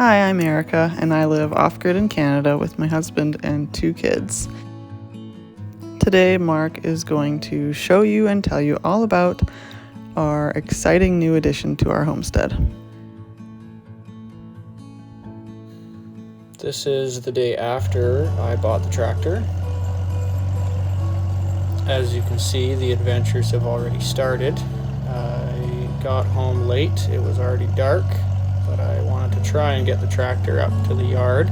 Hi, I'm Erica, and I live off-grid in Canada with my husband and 2 kids. Today, Mark is going to show you and tell you all about our exciting new addition to our homestead. This is the day after I bought the tractor. As you can see, the adventures have already started. I got home late, it was already dark, but I wanted to try and get the tractor up to the yard.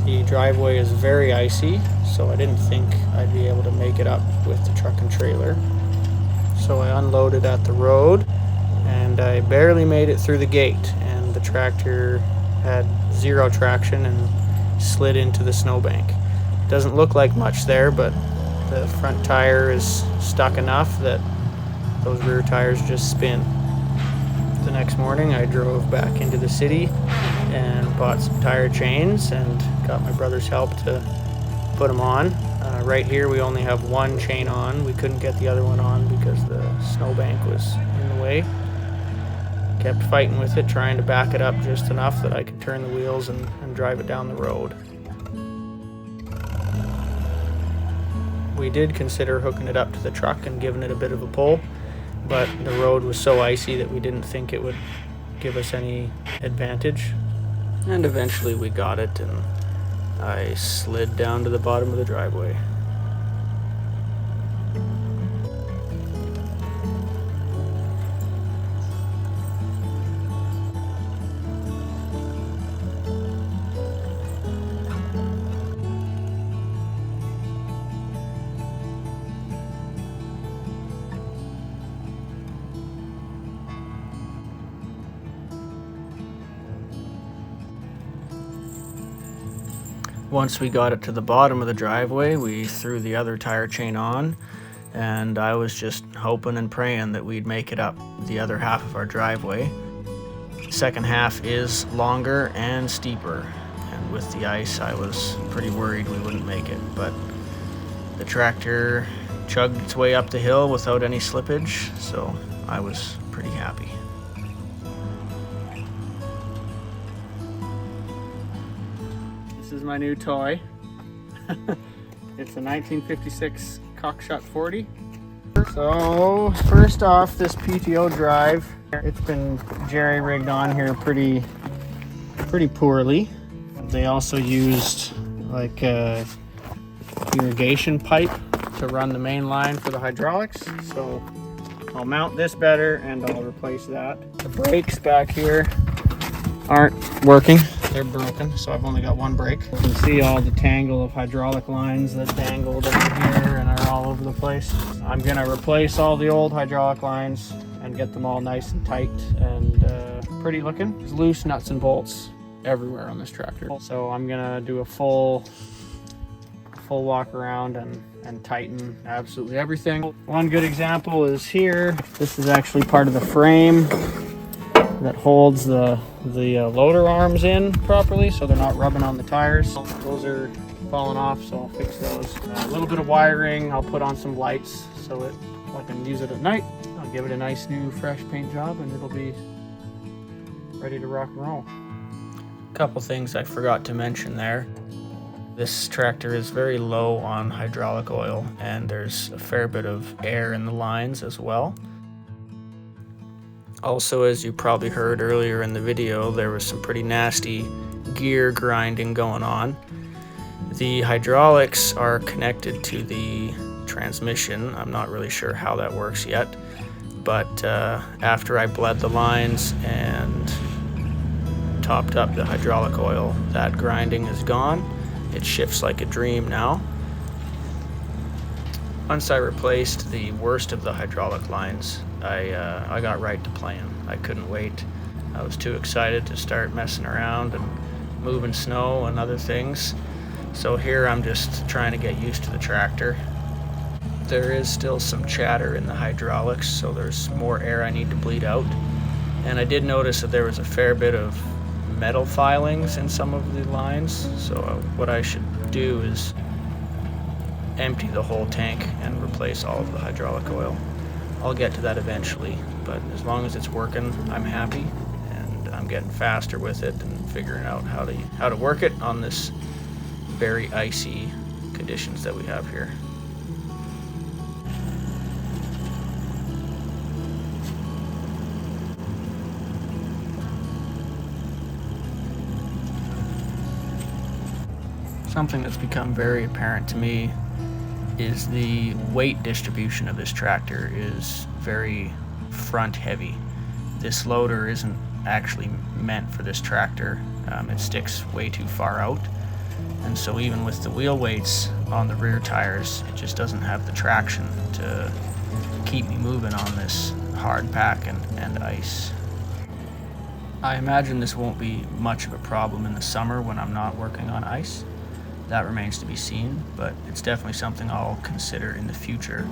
The driveway is very icy, so I didn't think I'd be able to make it up with the truck and trailer. So I unloaded at the road, and I barely made it through the gate, and the tractor had zero traction and slid into the snowbank. Doesn't look like much there, but the front tire is stuck enough that those rear tires just spin. The next morning I drove back into the city and bought some tire chains and got my brother's help to put them on. Right here we only have one chain on. We couldn't get the other one on because the snowbank was in the way. Kept fighting with it, trying to back it up just enough that I could turn the wheels and drive it down the road. We did consider hooking it up to the truck and giving it a bit of a pull, but the road was so icy that we didn't think it would give us any advantage. And eventually we got it, and I slid down to the bottom of the driveway. Once we got it to the bottom of the driveway, we threw the other tire chain on, and I was just hoping and praying that we'd make it up the other half of our driveway. The second half is longer and steeper, and with the ice I was pretty worried we wouldn't make it, but the tractor chugged its way up the hill without any slippage, so I was pretty happy. This is my new toy. It's a 1956 Cockshot 40. So first off, this PTO drive, it's been jerry-rigged on here pretty poorly. They also used like a irrigation pipe to run the main line for the hydraulics. So I'll mount this better and I'll replace that. The brakes back here aren't working. They're broken, so I've only got one brake. You can see all the tangle of hydraulic lines that dangled over here and are all over the place. I'm gonna replace all the old hydraulic lines and get them all nice and tight and pretty looking. There's loose nuts and bolts everywhere on this tractor. So I'm gonna do a full walk around and tighten absolutely everything. One good example is here. This is actually part of the frame that holds the loader arms in properly so they're not rubbing on the tires. Those are falling off, so I'll fix those. A little bit of wiring, I'll put on some lights so that I can use it at night. I'll give it a nice new fresh paint job and it'll be ready to rock and roll. A couple things I forgot to mention there. This tractor is very low on hydraulic oil and there's a fair bit of air in the lines as well. Also, as you probably heard earlier in the video, there was some pretty nasty gear grinding going on. The hydraulics are connected to the transmission. I'm not really sure how that works yet, but after I bled the lines and topped up the hydraulic oil, that grinding is gone. It shifts like a dream now. Once I replaced the worst of the hydraulic lines, I got right to playing. I couldn't wait. I was too excited to start messing around and moving snow and other things. So here I'm just trying to get used to the tractor. There is still some chatter in the hydraulics, so there's more air I need to bleed out. And I did notice that there was a fair bit of metal filings in some of the lines, so what I should do is empty the whole tank and replace all of the hydraulic oil. I'll get to that eventually, but as long as it's working, I'm happy, and I'm getting faster with it and figuring out how to work it on this very icy conditions that we have here. Something that's become very apparent to me is the weight distribution of this tractor is very front heavy. This loader isn't actually meant for this tractor. It sticks way too far out, and so even with the wheel weights on the rear tires, it just doesn't have the traction to keep me moving on this hard pack and ice. I imagine this won't be much of a problem in the summer when I'm not working on ice. That remains to be seen, but it's definitely something I'll consider in the future.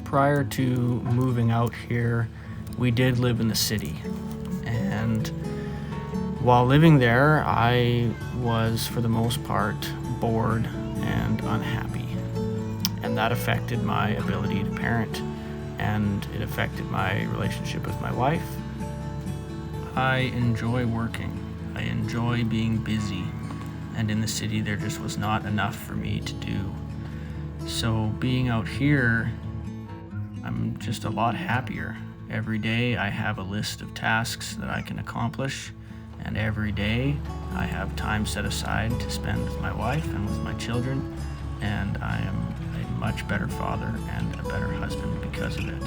Prior to moving out here, we did live in the city, and while living there, I was, for the most part, bored and unhappy, and that affected my ability to parent, and it affected my relationship with my wife. I enjoy working. I enjoy being busy, and in the city there just was not enough for me to do. So being out here, I'm just a lot happier. Every day I have a list of tasks that I can accomplish, and every day I have time set aside to spend with my wife and with my children, and I am a much better father and a better husband because of it.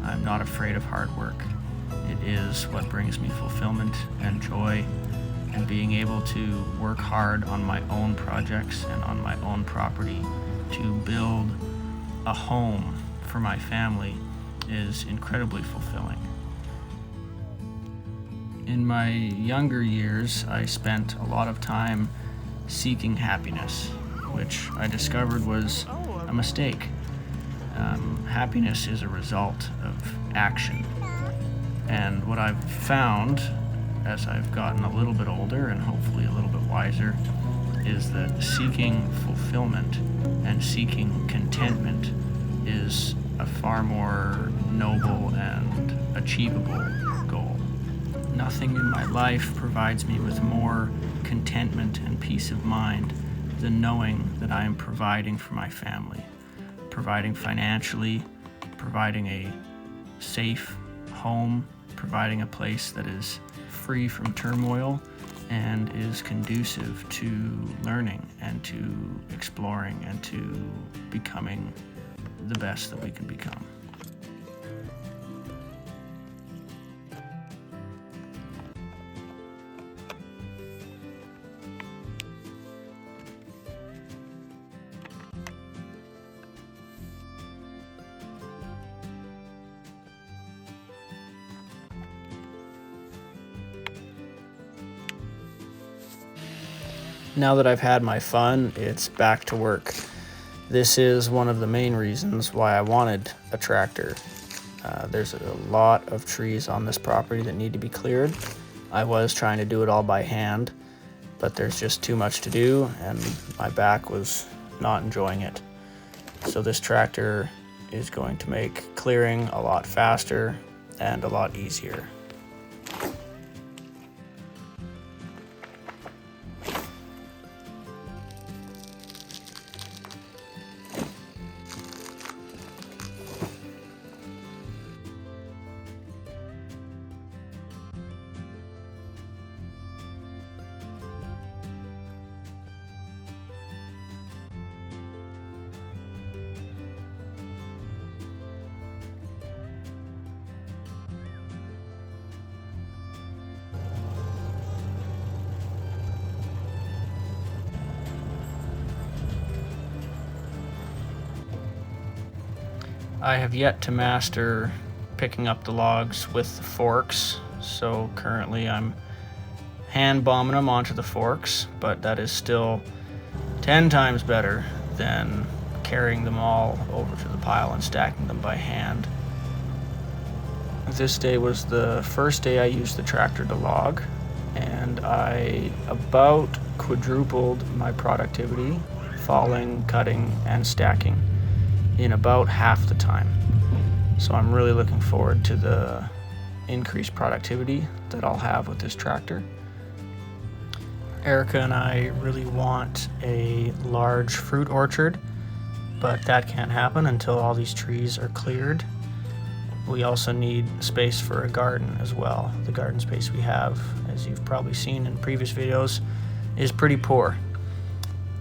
I'm not afraid of hard work. It is what brings me fulfillment and joy, and being able to work hard on my own projects and on my own property to build a home for my family is incredibly fulfilling. In my younger years, I spent a lot of time seeking happiness, which I discovered was a mistake. Happiness is a result of action. And what I've found as I've gotten a little bit older and hopefully a little bit wiser is that seeking fulfillment and seeking contentment is a far more noble and achievable goal. Nothing in my life provides me with more contentment and peace of mind than knowing that I am providing for my family, providing financially, providing a safe home, providing a place that is free from turmoil and is conducive to learning and to exploring and to becoming the best that we can become. Now that I've had my fun, it's back to work. This is one of the main reasons why I wanted a tractor. There's a lot of trees on this property that need to be cleared. I was trying to do it all by hand, but there's just too much to do and my back was not enjoying it. So this tractor is going to make clearing a lot faster and a lot easier. I have yet to master picking up the logs with the forks, so currently I'm hand bombing them onto the forks, but that is still 10 times better than carrying them all over to the pile and stacking them by hand. This day was the first day I used the tractor to log, and I about quadrupled my productivity, falling, cutting, and stacking in about half the time. So I'm really looking forward to the increased productivity that I'll have with this tractor. Erica and I really want a large fruit orchard, but that can't happen until all these trees are cleared. We also need space for a garden as well. The garden space we have, as you've probably seen in previous videos, is pretty poor.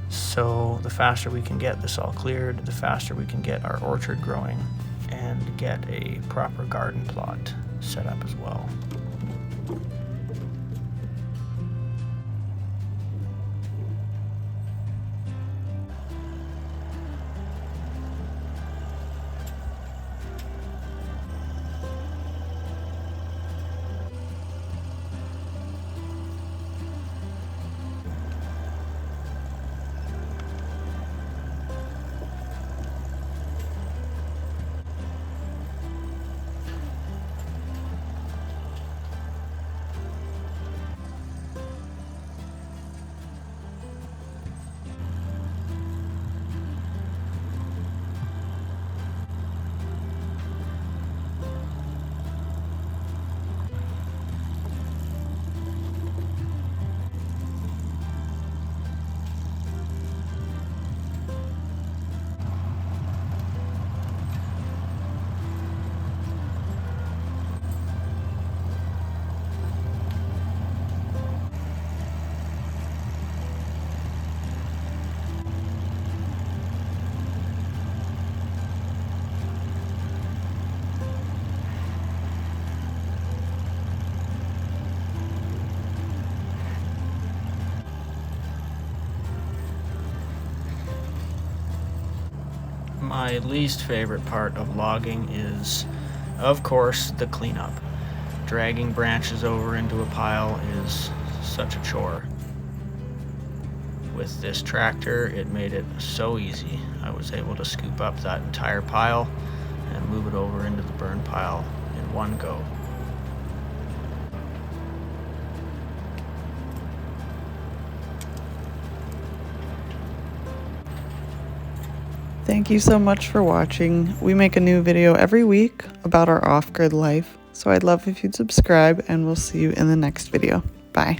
So the faster we can get this all cleared, the faster we can get our orchard growing and get a proper garden plot set up as well. My least favorite part of logging is, of course, the cleanup. Dragging branches over into a pile is such a chore. With this tractor, it made it so easy. I was able to scoop up that entire pile and move it over into the burn pile in one go. Thank you so much for watching. We make a new video every week about our off-grid life, so I'd love if you'd subscribe, and we'll see you in the next video. Bye.